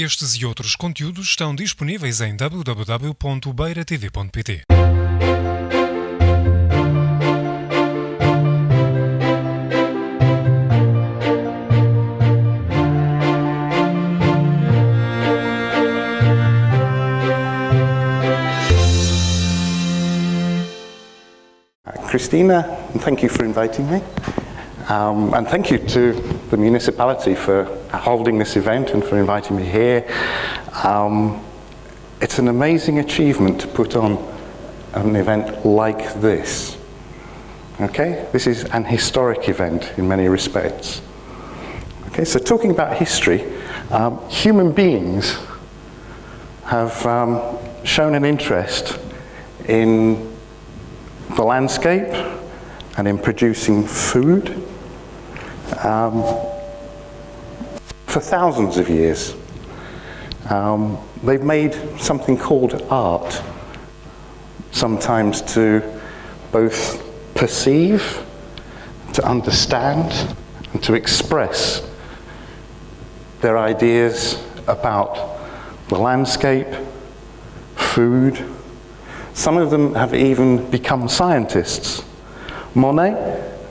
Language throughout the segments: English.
Estes e outros conteúdos estão disponíveis em www.beiratv.pt. Christina, thank you for inviting me. And thank you to the municipality for holding this event and for inviting me here. It's an amazing achievement to put on an event like this. Okay, this is an historic event in many respects. Okay, so talking about history, human beings have shown an interest in the landscape and in producing food for thousands of years. They've made something called art, sometimes to both perceive, to understand, and to express their ideas about the landscape, food. Some of them have even become scientists. Monet,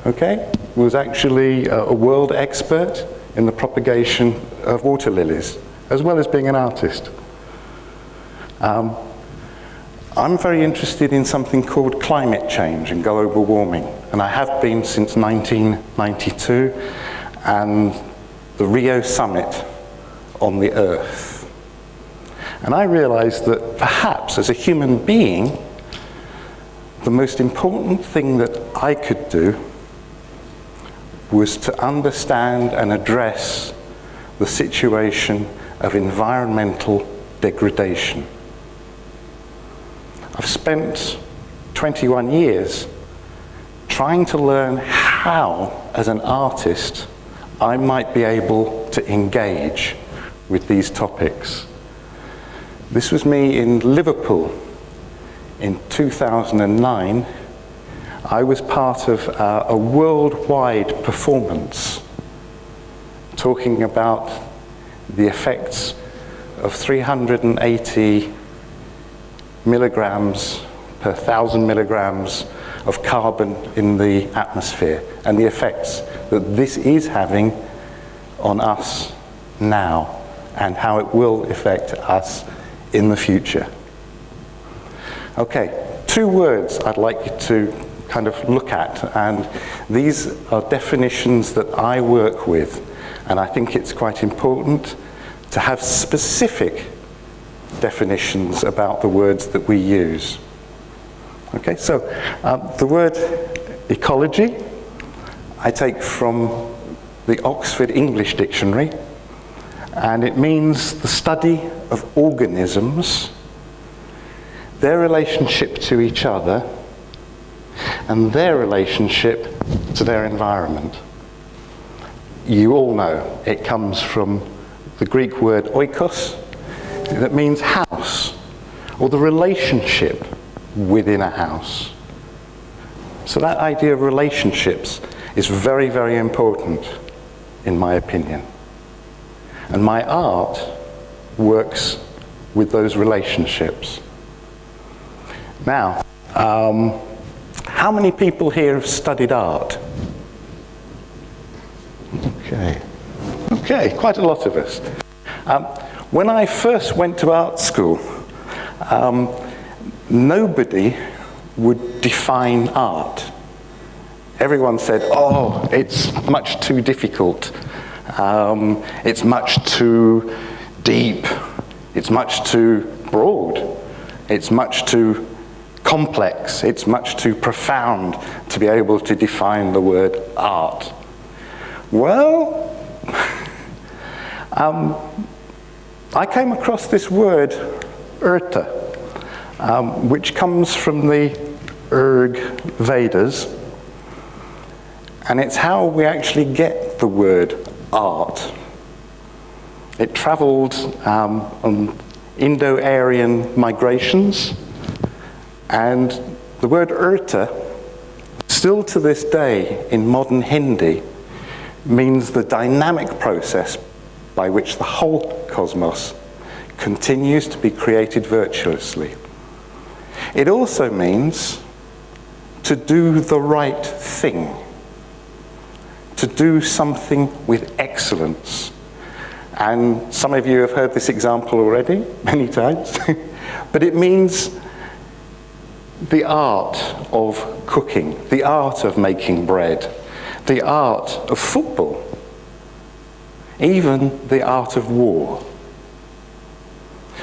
okay, was actually a world expert in the propagation of water lilies, as well as being an artist. I'm very interested in something called climate change and global warming, and I have been since 1992, and the Rio summit on the Earth. And I realized that perhaps as a human being, the most important thing that I could do was to understand and address the situation of environmental degradation. I've spent 21 years trying to learn how, as an artist, I might be able to engage with these topics. This was me in Liverpool in 2009. I was part of a worldwide performance talking about the effects of 380 milligrams per 1,000 milligrams of carbon in the atmosphere and the effects that this is having on us now and how it will affect us in the future. Okay, two words I'd like you to kind of look at, and these are definitions that I work with, and I think it's quite important to have specific definitions about the words that we use. Okay, so the word ecology I take from the Oxford English Dictionary, and it means the study of organisms, their relationship to each other, and their relationship to their environment. You all know it comes from the Greek word oikos, that means house, or the relationship within a house. So that idea of relationships is very, very important, in my opinion. And my art works with those relationships. Now, how many people here have studied art? Okay, quite a lot of us. When I first went to art school, nobody would define art. Everyone said, oh, it's much too difficult. It's much too deep. It's much too broad. It's much too complex. It's much too profound to be able to define the word art. Well, I came across this word, urta, which comes from the Vedas, and it's how we actually get the word art. It traveled on Indo-Aryan migrations, and the word urta, still to this day in modern Hindi, means the dynamic process by which the whole cosmos continues to be created virtuously. It also means to do the right thing, to do something with excellence. And some of you have heard this example already, many times, but it means the art of cooking, the art of making bread, the art of football, even the art of war.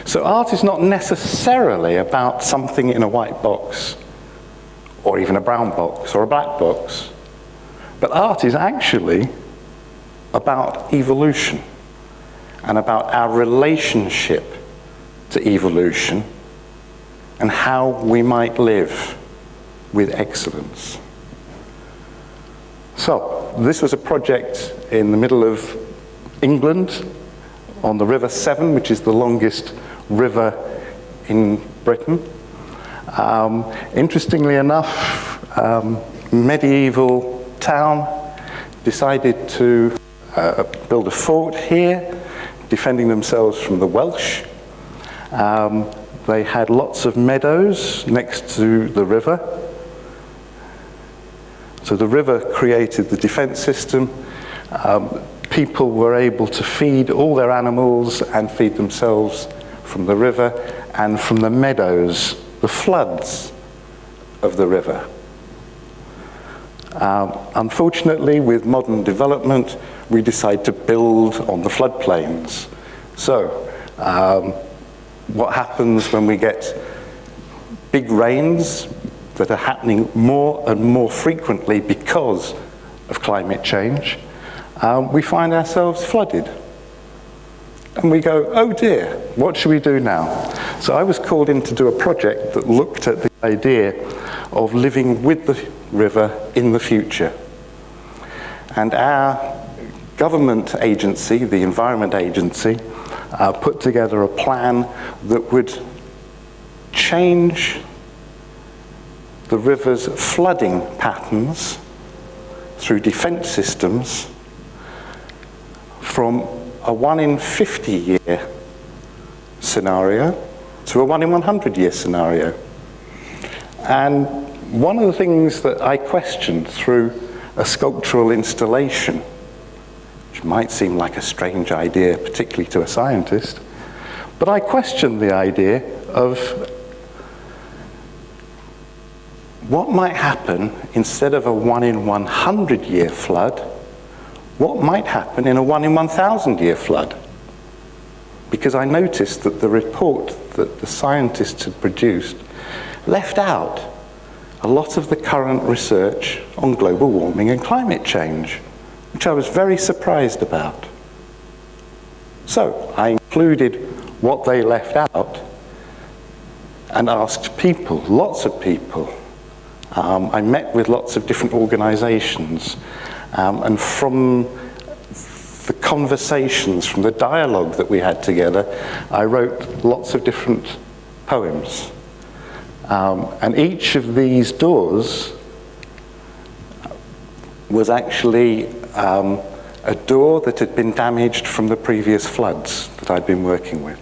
So art is not necessarily about something in a white box, or even a brown box, or a black box, but art is actually about evolution, and about our relationship to evolution, and how we might live with excellence. So, this was a project in the middle of England, on the River Severn, which is the longest river in Britain. Interestingly enough, medieval town decided to build a fort here, defending themselves from the Welsh. They had lots of meadows next to the river. So the river created the defense system. People were able to feed all their animals and feed themselves from the river and from the meadows, the floods of the river. Unfortunately, with modern development, we decide to build on the floodplains. So, what happens when we get big rains that are happening more and more frequently because of climate change? We find ourselves flooded. And we go, oh dear, what should we do now? So I was called in to do a project that looked at the idea of living with the river in the future. And our government agency, the Environment Agency, put together a plan that would change the river's flooding patterns through defense systems from a 1 in 50 year scenario to a 1 in 100 year scenario. And one of the things that I questioned through a sculptural installation, which might seem like a strange idea, particularly to a scientist, but I questioned the idea of what might happen instead of a 1 in 100 year flood, what might happen in a 1 in 1,000 year flood? Because I noticed that the report that the scientists had produced left out a lot of the current research on global warming and climate change, which I was very surprised about. So I included what they left out and asked people, lots of people. I met with lots of different organizations, and from the conversations, from the dialogue that we had together, I wrote lots of different poems. And each of these doors was actually a door that had been damaged from the previous floods that I'd been working with.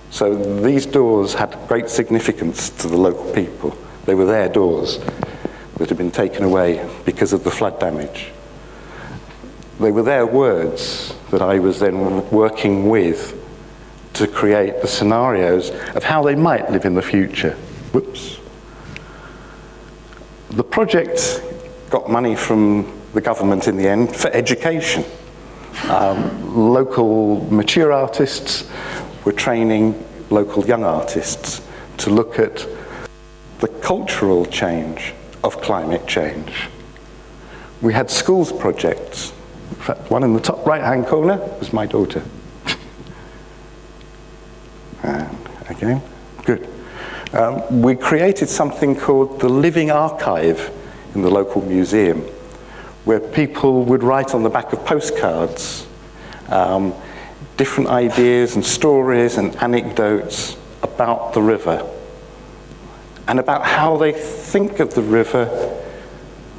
So these doors had great significance to the local people. They were their doors that had been taken away because of the flood damage. They were their words that I was then working with to create the scenarios of how they might live in the future. Whoops. The project got money from the government in the end for education. Local mature artists were training local young artists to look at the cultural change of climate change. We had schools projects. In fact, one in the top right-hand corner was my daughter. And again, good. We created something called the Living Archive in the local museum, where people would write on the back of postcards different ideas and stories and anecdotes about the river, and about how they think of the river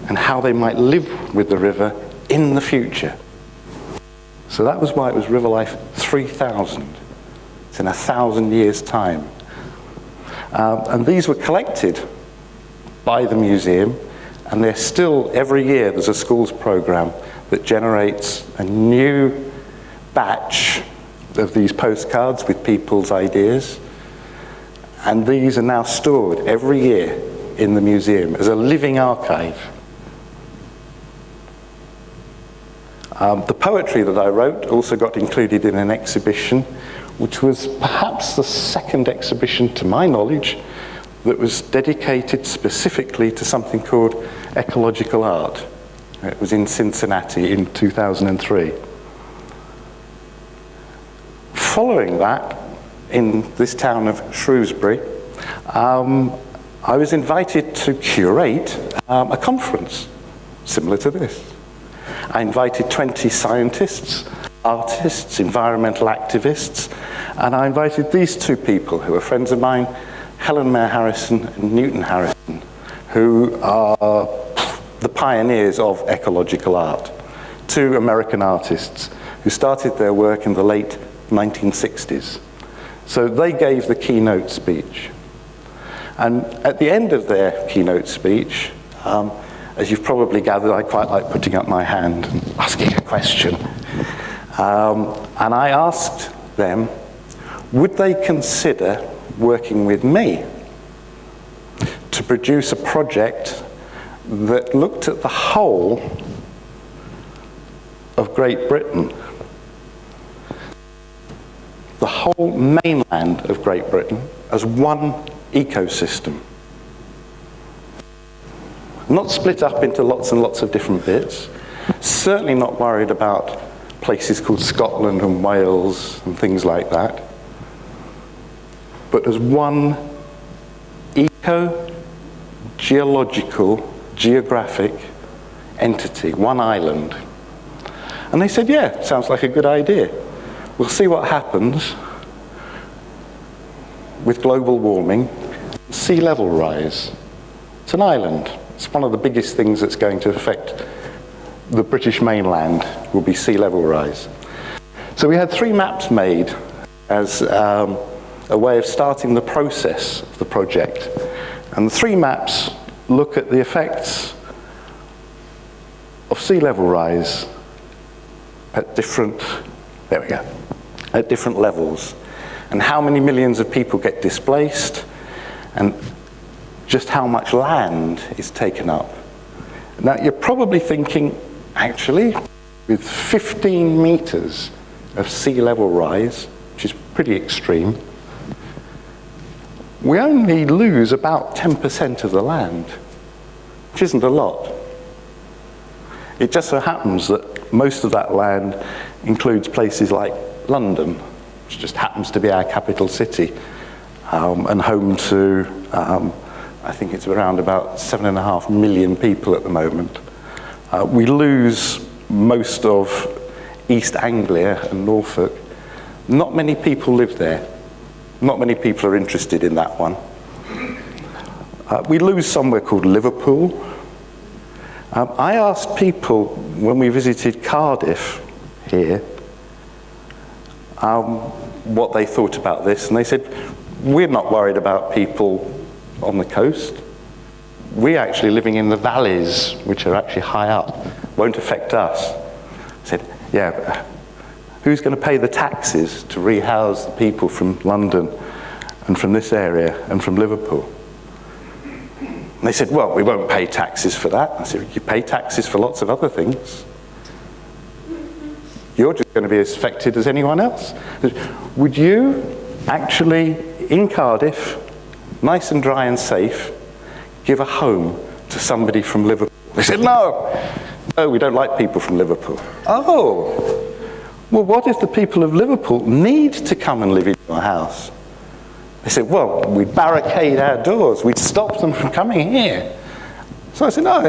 and how they might live with the river in the future. So that was why it was River Life 3000. It's in 1,000 years' time. And these were collected by the museum, and they're still, every year, there's a schools program that generates a new batch of these postcards with people's ideas. And these are now stored every year in the museum as a living archive. The poetry that I wrote also got included in an exhibition, which was perhaps the second exhibition, to my knowledge, that was dedicated specifically to something called ecological art. It was in Cincinnati in 2003. Following that, in this town of Shrewsbury, I was invited to curate a conference similar to this. I invited 20 scientists, artists, environmental activists, and I invited these two people who are friends of mine, Helen Mayer Harrison and Newton Harrison, who are the pioneers of ecological art, two American artists who started their work in the late 1960s. So they gave the keynote speech. And at the end of their keynote speech, as you've probably gathered, I quite like putting up my hand and asking a question. And I asked them, would they consider working with me to produce a project that looked at the whole of Great Britain, the whole mainland of Great Britain, as one ecosystem. Not split up into lots and lots of different bits. Certainly not worried about places called Scotland and Wales and things like that. But as one eco-geological, geographic entity, one island. And they said, yeah, sounds like a good idea. We'll see what happens with global warming, sea level rise. It's an island. It's one of the biggest things that's going to affect the British mainland, will be sea level rise. So we had 3 maps made as a way of starting the process of the project. And the 3 maps look at the effects of sea level rise at different, at different levels, and how many millions of people get displaced, and just how much land is taken up. Now, you're probably thinking, actually, with 15 meters of sea level rise, which is pretty extreme, we only lose about 10% of the land, which isn't a lot. It just so happens that most of that land includes places like London, which just happens to be our capital city, and home to, I think it's around about 7.5 million people at the moment. We lose most of East Anglia and Norfolk. Not many people live there. Not many people are interested in that one. We lose somewhere called Liverpool. I asked people when we visited Cardiff here what they thought about this, and they said, we're not worried about people on the coast. We're actually living in the valleys, which are actually high up, won't affect us. I said, yeah, but who's going to pay the taxes to rehouse the people from London and from this area and from Liverpool? And they said, well, we won't pay taxes for that. I said, you pay taxes for lots of other things. You're just going to be as affected as anyone else. Would you actually, in Cardiff, nice and dry and safe, give a home to somebody from Liverpool? They said, no, we don't like people from Liverpool. Oh, well, what if the people of Liverpool need to come and live in your house? They said, well, we'd barricade our doors, we'd stop them from coming here. So I said, no,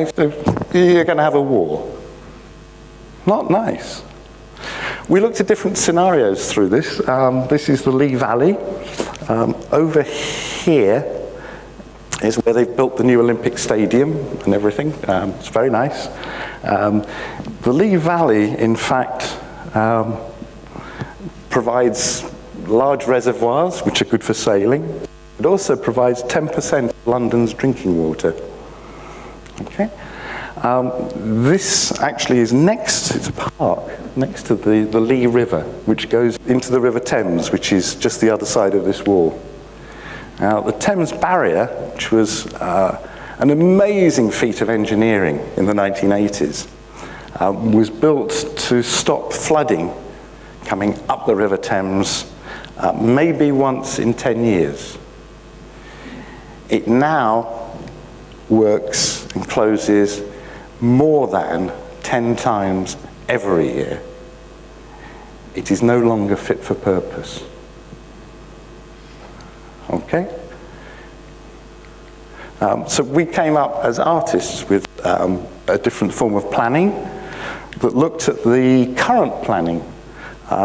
you're going to have a war. Not nice. We looked at different scenarios through this. This is the Lee Valley. Over here is where they've built the new Olympic Stadium and everything. It's very nice. The Lee Valley, in fact, provides large reservoirs, which are good for sailing. It also provides 10% of London's drinking water. Okay? This actually is it's a park next to the Lee River, which goes into the River Thames, which is just the other side of this wall. Now, the Thames Barrier, which was an amazing feat of engineering in the 1980s, was built to stop flooding coming up the River Thames maybe once in 10 years. It now works and closes more than 10 times every year. It is no longer fit for purpose. Okay? So we came up as artists with a different form of planning that looked at the current planning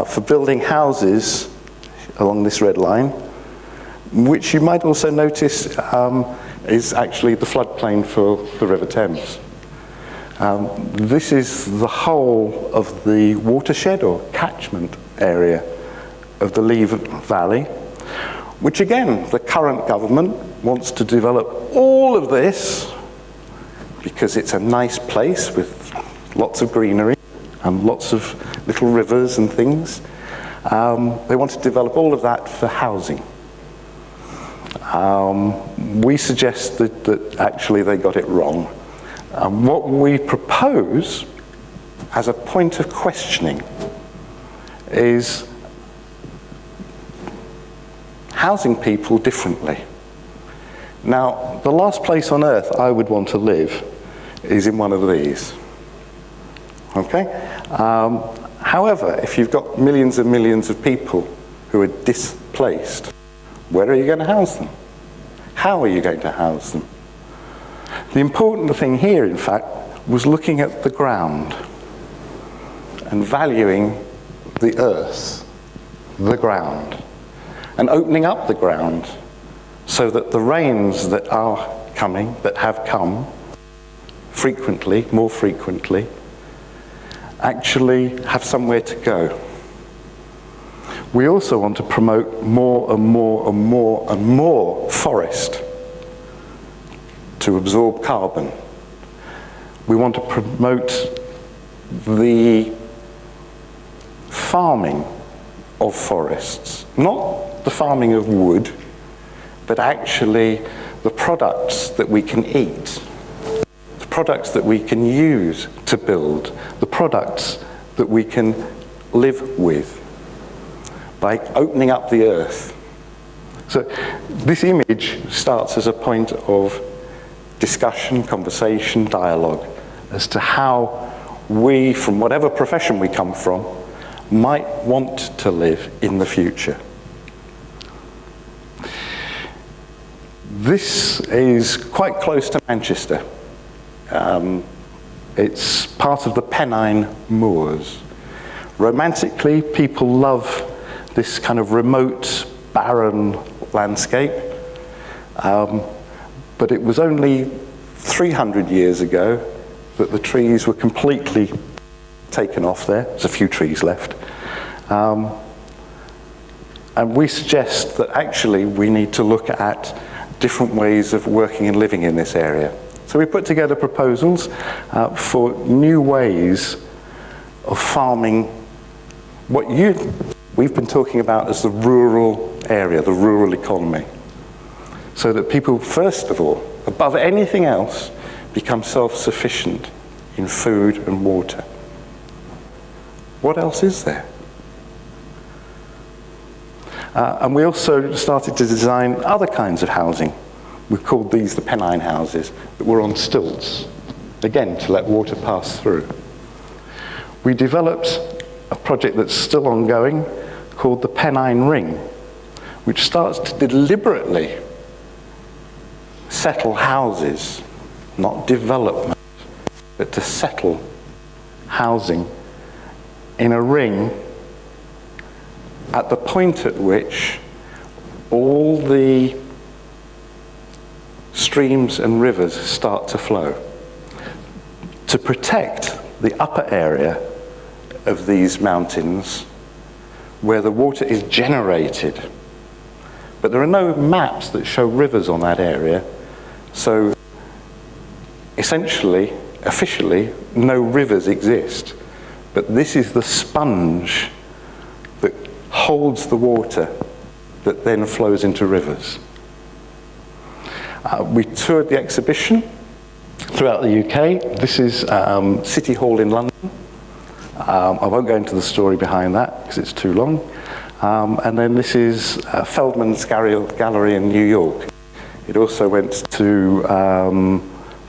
for building houses along this red line, which you might also notice is actually the floodplain for the River Thames. This is the whole of the watershed or catchment area of the Lee Valley, which again, the current government wants to develop all of this because it's a nice place with lots of greenery and lots of little rivers and things. They want to develop all of that for housing. We suggest that actually they got it wrong. What we propose as a point of questioning is housing people differently. Now, the last place on earth I would want to live is in one of these. Okay? However, if you've got millions and millions of people who are displaced, where are you going to house them? How are you going to house them? The important thing here, in fact, was looking at the ground and valuing the earth, the ground, and opening up the ground so that the rains that are coming, that have come frequently, more frequently, actually have somewhere to go. We also want to promote more and more and more and more forest to absorb carbon. We want to promote the farming of forests, not the farming of wood, but actually the products that we can eat, the products that we can use to build, the products that we can live with by opening up the earth. So this image starts as a point of discussion, conversation, dialogue as to how we, from whatever profession we come from, might want to live in the future. This is quite close to Manchester. It's part of the Pennine Moors. Romantically, people love this kind of remote, barren landscape. But it was only 300 years ago that the trees were completely taken off there. There's a few trees left. And we suggest that actually we need to look at different ways of working and living in this area. So we put together proposals for new ways of farming what we've been talking about as the rural area, the rural economy. So that people, first of all, above anything else, become self-sufficient in food and water. What else is there? And we also started to design other kinds of housing. We called these the Pennine houses, that were on stilts, again, to let water pass through. We developed a project that's still ongoing called the Pennine Ring, which starts to deliberately settle houses, not development, but to settle housing in a ring at the point at which all the streams and rivers start to flow, to protect the upper area of these mountains where the water is generated. But there are no maps that show rivers on that area, so essentially, officially, no rivers exist. But this is the sponge that holds the water that then flows into rivers. We toured the exhibition throughout the UK. This is City Hall in London. I won't go into the story behind that because it's too long. And then this is Feldman's Gallery in New York. It also went to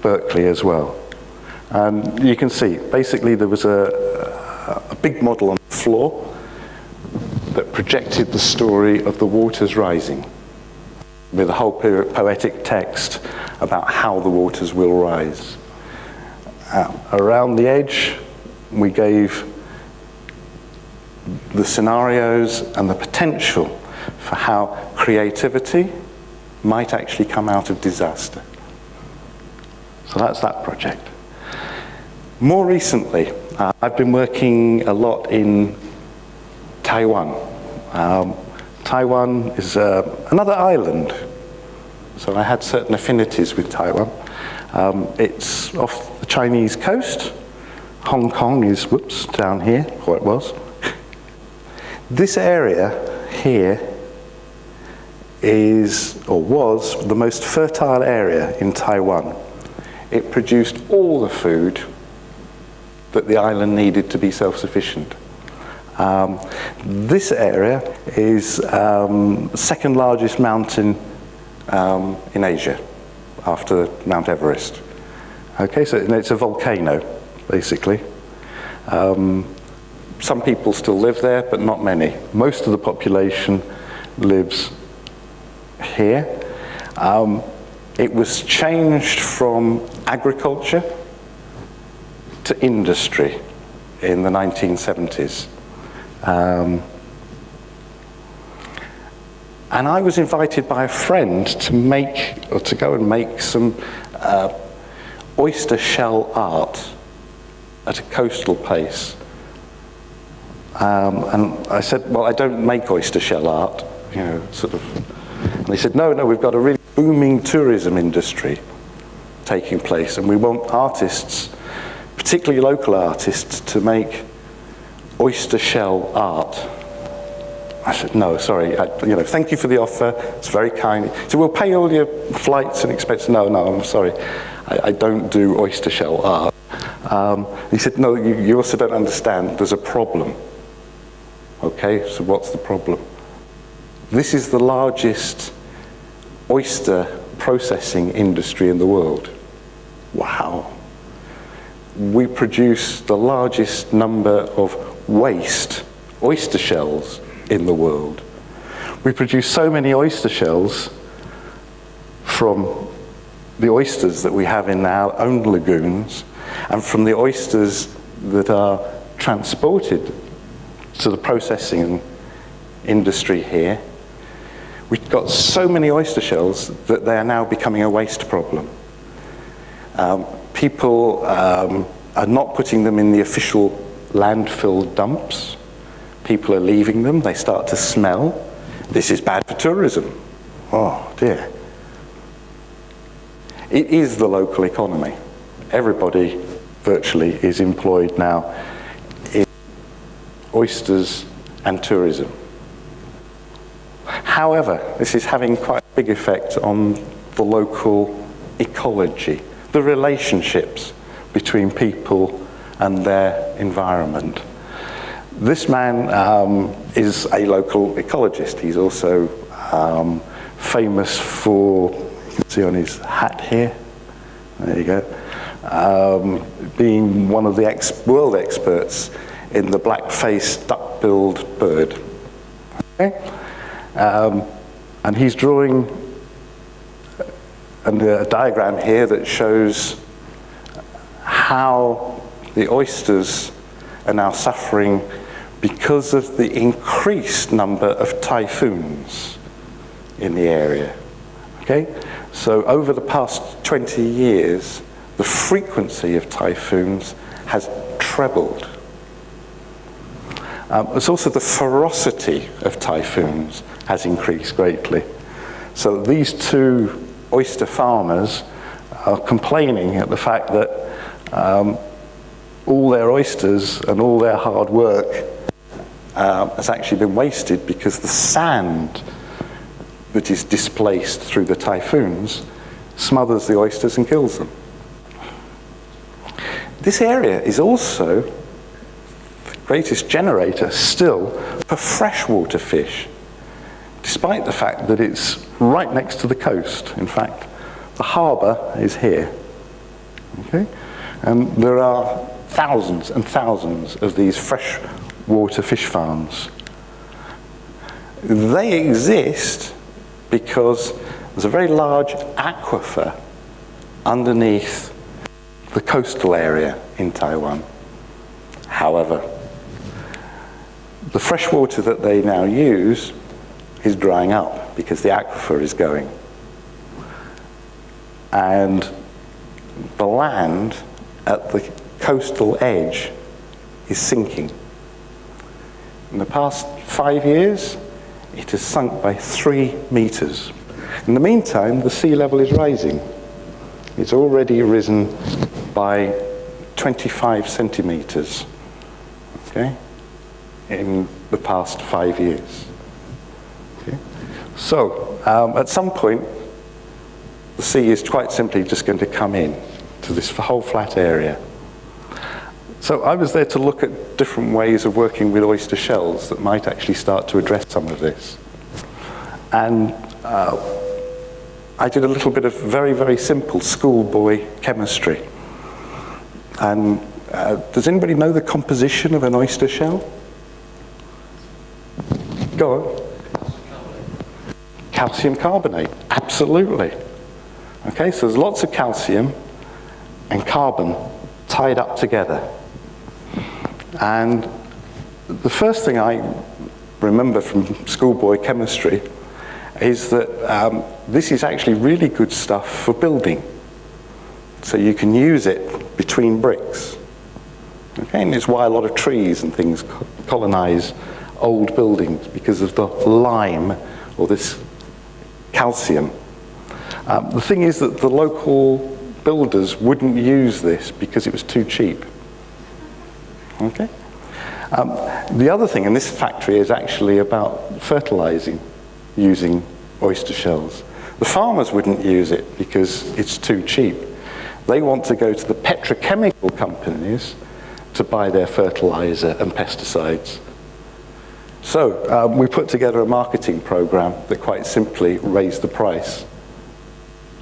Berkeley as well. And you can see, basically there was a big model on the floor that projected the story of the waters rising, with a whole poetic text about how the waters will rise. Around the edge, we gave the scenarios and the potential for how creativity might actually come out of disaster. So that's that project. More recently, I've been working a lot in Taiwan. Taiwan is another island, so I had certain affinities with Taiwan. It's off the Chinese coast. Hong Kong is, whoops, down here, or it was. This area here is, or was, the most fertile area in Taiwan. It produced all the food that the island needed to be self-sufficient. This area is the second largest mountain in Asia, after Mount Everest. Okay, so it's a volcano, basically. Some people still live there, but not many. Most of the population lives here. It was changed from agriculture to industry in the 1970s. And I was invited by a friend to go and make some oyster shell art at a coastal place. And I said, well, I don't make oyster shell art, you know, sort of. And they said, no, we've got a really booming tourism industry taking place, and we want artists, particularly local artists, to make oyster shell art. I said, no, sorry, thank you for the offer, it's very kind. He said, we'll pay all your flights and expenses. No, I'm sorry, I don't do oyster shell art. He said, no, you also don't understand, there's a problem. Okay, so what's the problem? This is the largest oyster processing industry in the world. Wow. We produce the largest number of waste oyster shells in the world. We produce so many oyster shells from the oysters that we have in our own lagoons and from the oysters that are transported to the processing industry here. We've got so many oyster shells that they are now becoming a waste problem. People are not putting them in the official landfill dumps. People are leaving them, they start to smell. This is bad for tourism. Oh dear. It is the local economy. Everybody virtually is employed now in oysters and tourism. However, this is having quite a big effect on the local ecology, the relationships between people and their environment. This man is a local ecologist. He's also famous for, you can see on his hat here, there you go, being one of the world experts in the black-faced duck-billed bird. Okay? And he's drawing a diagram here that shows how the oysters are now suffering because of the increased number of typhoons in the area. Okay? So over the past 20 years, the frequency of typhoons has trebled. It's also the ferocity of typhoons has increased greatly. So these two oyster farmers are complaining at the fact that all their oysters and all their hard work has actually been wasted because the sand that is displaced through the typhoons smothers the oysters and kills them. This area is also the greatest generator still for freshwater fish, despite the fact that it's right next to the coast. In fact, the harbour is here. Okay? And there are thousands and thousands of these freshwater fish farms. They exist because there's a very large aquifer underneath the coastal area in Taiwan. However, the fresh water that they now use is drying up because the aquifer is going. And the land at the coastal edge is sinking. In the past 5 years, it has sunk by 3 meters. In the meantime, the sea level is rising. It's already risen by 25 centimeters, okay, in the past 5 years. Okay? So, at some point, the sea is quite simply just going to come in to this whole flat area. So I was there to look at different ways of working with oyster shells that might actually start to address some of this. And I did a little bit of very, very simple schoolboy chemistry. And does anybody know the composition of an oyster shell? Go on. Calcium carbonate, absolutely. Okay, so there's lots of calcium and carbon tied up together. And the first thing I remember from schoolboy chemistry is that this is actually really good stuff for building. So you can use it between bricks. Okay, and it's why a lot of trees and things colonize old buildings, because of the lime or this calcium. The thing is that the local builders wouldn't use this because it was too cheap. Okay? The other thing, and this factory is actually about fertilizing using oyster shells. The farmers wouldn't use it because it's too cheap. They want to go to the petrochemical companies to buy their fertilizer and pesticides. So we put together a marketing program that quite simply raised the price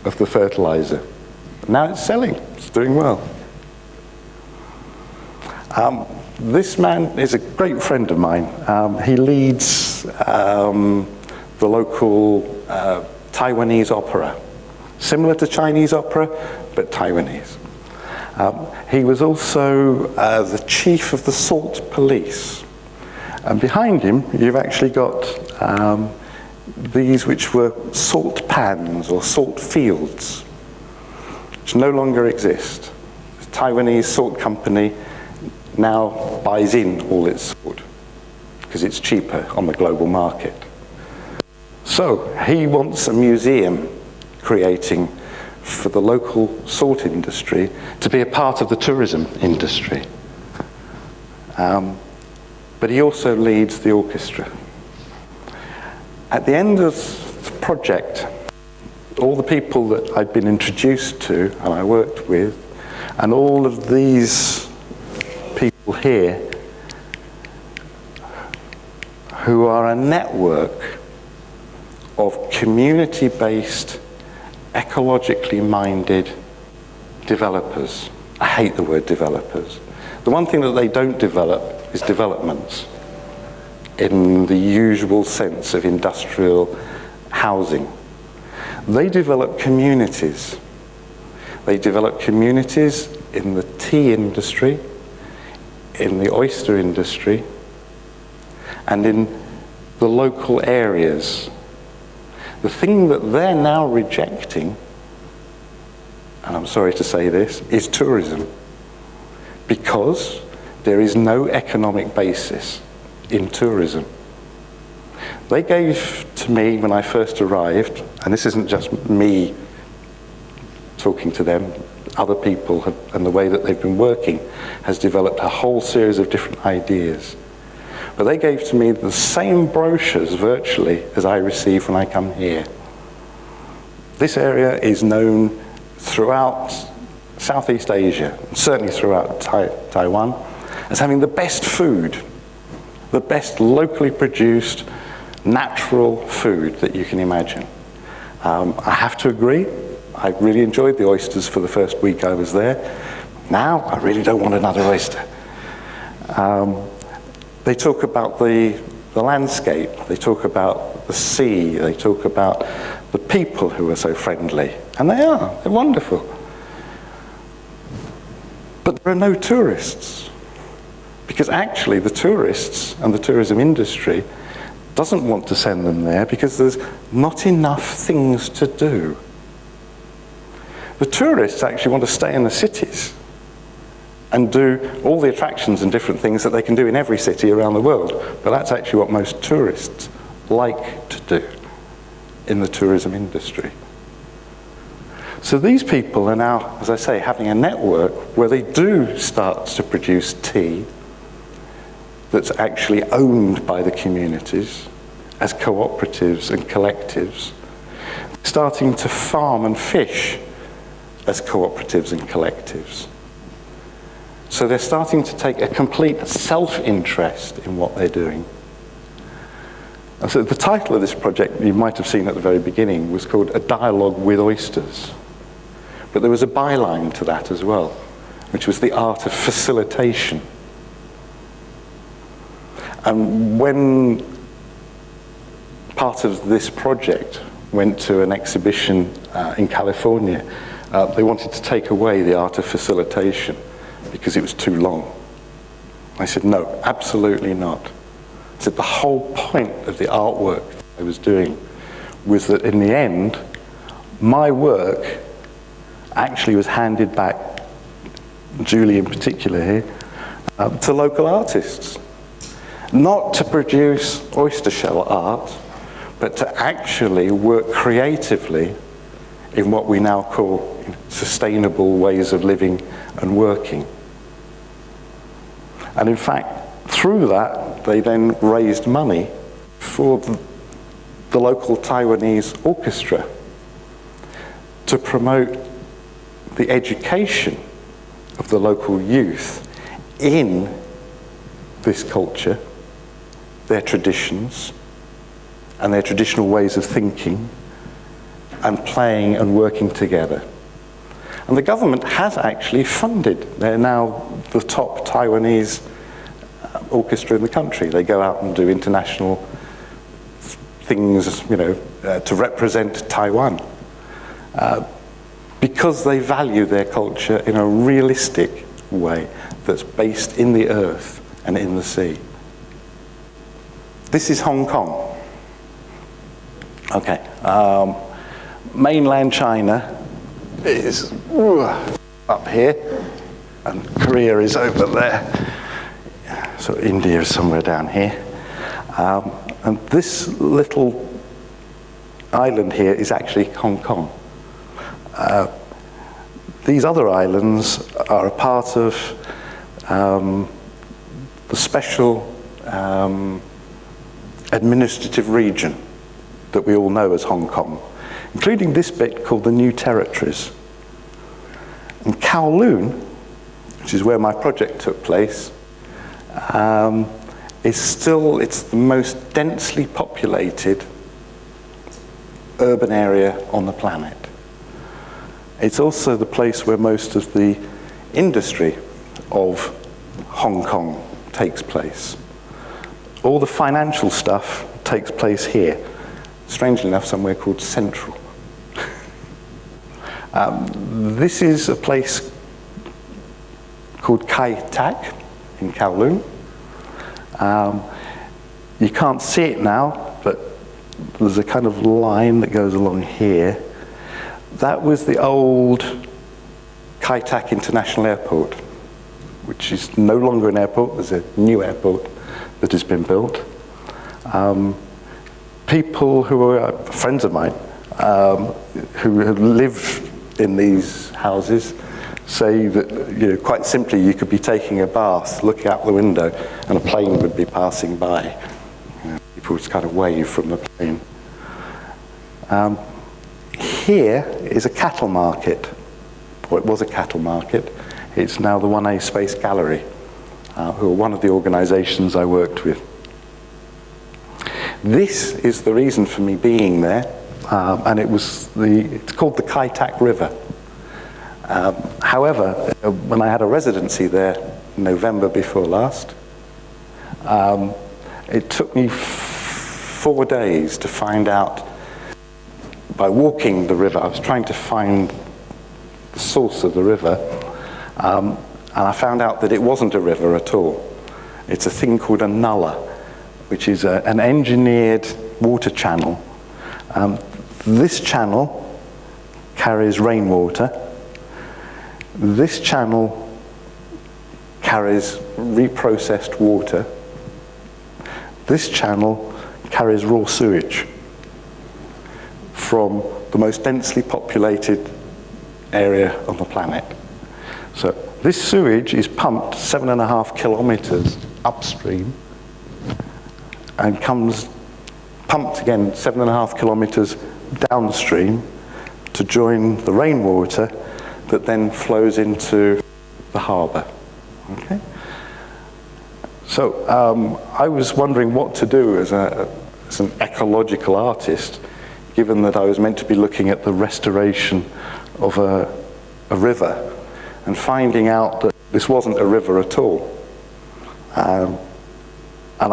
of the fertilizer. Now it's selling, it's doing well. This man is a great friend of mine. He leads the local Taiwanese opera, similar to Chinese opera, but Taiwanese. He was also the chief of the salt police. And behind him, you've actually got these which were salt pans or salt fields, which no longer exist. The Taiwanese salt company now buys in all its salt because it's cheaper on the global market. So he wants a museum creating for the local salt industry to be a part of the tourism industry. But he also leads the orchestra. At the end of the project, all the people that I'd been introduced to and I worked with, and all of these people here who are a network of community-based, ecologically minded developers. I hate the word developers. The one thing that they don't develop is developments in the usual sense of industrial housing. They develop communities. They develop communities in the tea industry, in the oyster industry, and in the local areas. The thing that they're now rejecting, and I'm sorry to say this, is tourism. Because there is no economic basis in tourism. They gave to me when I first arrived, and this isn't just me talking to them, other people have, and the way that they've been working has developed a whole series of different ideas. But they gave to me the same brochures virtually as I receive when I come here. This area is known throughout Southeast Asia, certainly throughout Taiwan, as having the best food, the best locally produced, natural food that you can imagine. I have to agree, I really enjoyed the oysters for the first week I was there. Now, I really don't want another oyster. They talk about the landscape, they talk about the sea, they talk about the people who are so friendly, and they're wonderful. But there are no tourists, because actually the tourists and the tourism industry doesn't want to send them there because there's not enough things to do. The tourists actually want to stay in the cities and do all the attractions and different things that they can do in every city around the world. But that's actually what most tourists like to do in the tourism industry. So these people are now, as I say, having a network where they do start to produce tea that's actually owned by the communities as cooperatives and collectives, starting to farm and fish as cooperatives and collectives. So they're starting to take a complete self-interest in what they're doing. And so the title of this project, you might have seen at the very beginning, was called A Dialogue with Oysters. But there was a byline to that as well, which was the art of facilitation. And when part of this project went to an exhibition in California, they wanted to take away the art of facilitation because it was too long. I said, no, absolutely not. I said, the whole point of the artwork I was doing was that in the end, my work actually was handed back, Julie in particular here, to local artists. Not to produce oyster shell art, but to actually work creatively in what we now call sustainable ways of living and working. And in fact, through that, they then raised money for the local Taiwanese orchestra to promote the education of the local youth in this culture, their traditions, and their traditional ways of thinking, and playing and working together. And the government has actually funded. They're now the top Taiwanese orchestra in the country. They go out and do international things, to represent Taiwan. Because they value their culture in a realistic way that's based in the earth and in the sea. This is Hong Kong. Okay, mainland China is up here, and Korea is over there. So India is somewhere down here. And this little island here is actually Hong Kong. These other islands are a part of the special administrative region that we all know as Hong Kong, including this bit called the New Territories. And Kowloon, which is where my project took place, it's the most densely populated urban area on the planet. It's also the place where most of the industry of Hong Kong takes place. All the financial stuff takes place here. Strangely enough, somewhere called Centro. This is a place called Kai Tak in Kowloon. You can't see it now, but there's a kind of line that goes along here. That was the old Kai Tak International Airport, which is no longer an airport. There's a new airport that has been built. People who are friends of mine who have lived in these houses say that, quite simply, you could be taking a bath, looking out the window, and a plane would be passing by. People would kind of wave from the plane. Here is a cattle market, or it was a cattle market. It's now the 1A Space Gallery, who are one of the organizations I worked with. This is the reason for me being there, and it's called the Kaitak River. However, when I had a residency there November before last, it took me 4 days to find out, by walking the river, I was trying to find the source of the river, and I found out that it wasn't a river at all. It's a thing called a nullah, which is an engineered water channel. This channel carries rainwater. This channel carries reprocessed water. This channel carries raw sewage from the most densely populated area on the planet. So this sewage is pumped 7.5 kilometers upstream and comes pumped again 7.5 kilometers downstream to join the rainwater that then flows into the harbour. Okay? So I was wondering what to do as an ecological artist, given that I was meant to be looking at the restoration of a river, and finding out that this wasn't a river at all. And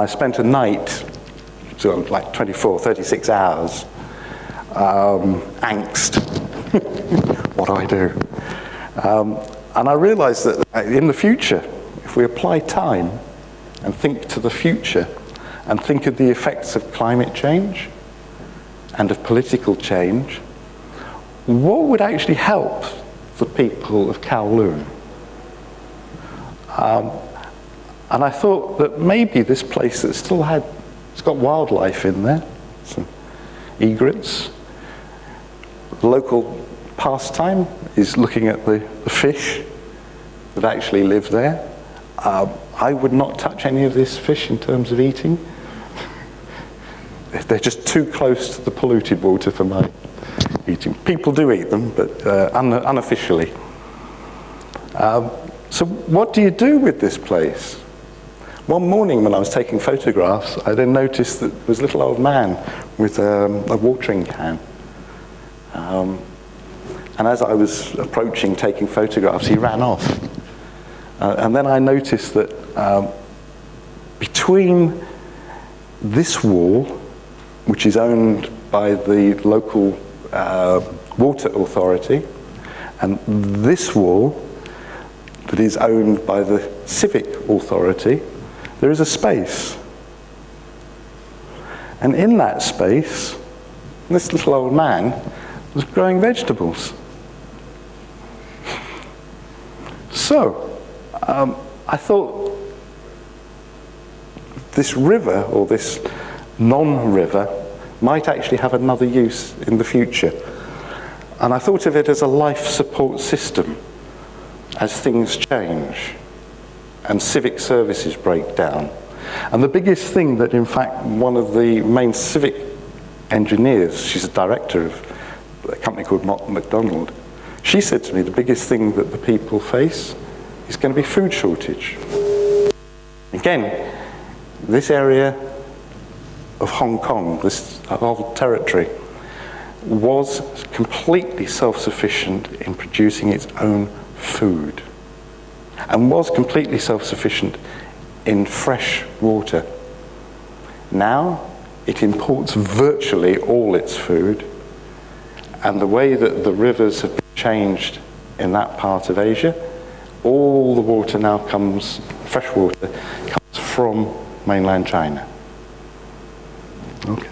I spent a night, so like 24, 36 hours, angst. What do I do? And I realized that in the future, if we apply time and think to the future and think of the effects of climate change and of political change, what would actually help the people of Kowloon? And I thought that maybe this place that it's got wildlife in there, some egrets. The local pastime is looking at the fish that actually live there. I would not touch any of this fish in terms of eating. They're just too close to the polluted water for my eating. People do eat them, but unofficially. So what do you do with this place? One morning when I was taking photographs, I then noticed that there was a little old man with a watering can. And as I was approaching, taking photographs, he ran off. And then I noticed that between this wall, which is owned by the local water authority, and this wall that is owned by the civic authority, there is a space. And in that space, this little old man was growing vegetables. So, I thought this river, or this non-river, might actually have another use in the future. And I thought of it as a life support system as things change and civic services break down. And the biggest thing that, in fact, one of the main civic engineers, she's a director of a company called McDonald, she said to me the biggest thing that the people face is going to be food shortage. Again, this area of Hong Kong, this whole territory, was completely self-sufficient in producing its own food, and was completely self-sufficient in fresh water. Now it imports virtually all its food, and the way that the rivers have changed in that part of Asia, all the water now comes, fresh water, comes from mainland China. Okay.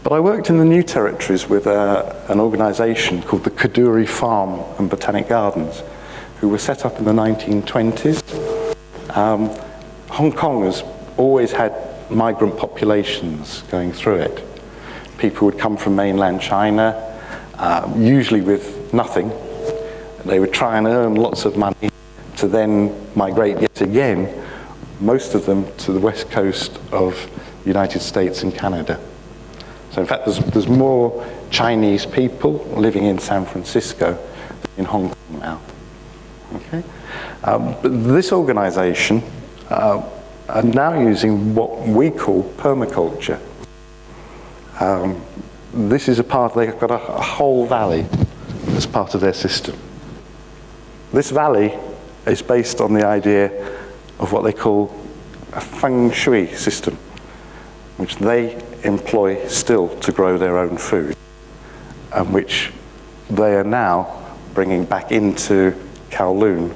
But I worked in the New Territories with an organisation called the Kadoorie Farm and Botanic Gardens, who were set up in the 1920s. Hong Kong has always had migrant populations going through it. People would come from mainland China, usually with nothing. They would try and earn lots of money to then migrate yet again, most of them to the west coast of the United States and Canada. So in fact, there's more Chinese people living in San Francisco than in Hong Kong now. Okay? But this organization are now using what we call permaculture. This is a part, they've got a whole valley as part of their system. This valley is based on the idea of what they call a feng shui system, which they employ still to grow their own food, and which they are now bringing back into Kowloon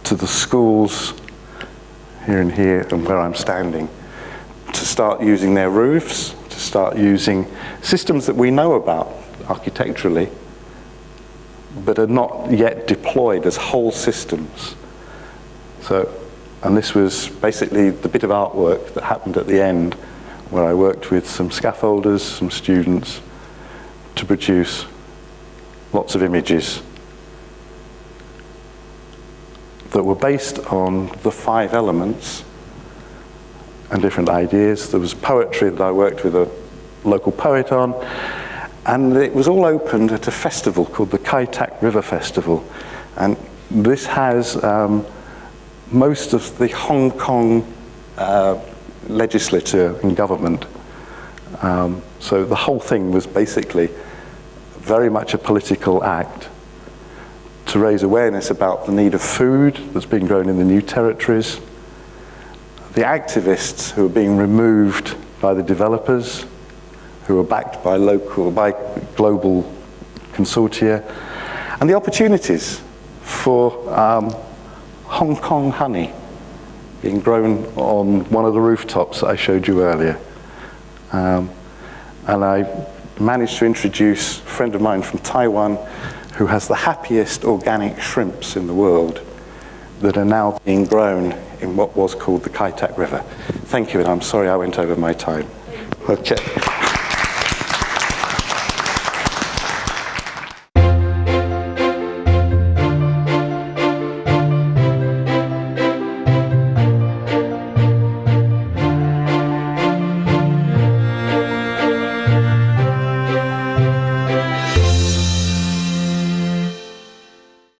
to the schools here and here and where I'm standing, to start using their roofs, to start using systems that we know about architecturally, but are not yet deployed as whole systems. So, and this was basically the bit of artwork that happened at the end, where I worked with some scaffolders, some students, to produce lots of images that were based on the 5 elements and different ideas. There was poetry that I worked with a local poet on, and it was all opened at a festival called the Kai Tak River Festival. And this has most of the Hong Kong legislature and government. So the whole thing was basically very much a political act to raise awareness about the need of food that's being grown in the new territories, the activists who are being removed by the developers, who are backed by global consortia, and the opportunities for Hong Kong honey being grown on one of the rooftops that I showed you earlier. And I managed to introduce a friend of mine from Taiwan who has the happiest organic shrimps in the world that are now being grown in what was called the Kai Tak River. Thank you, and I'm sorry I went over my time. Okay.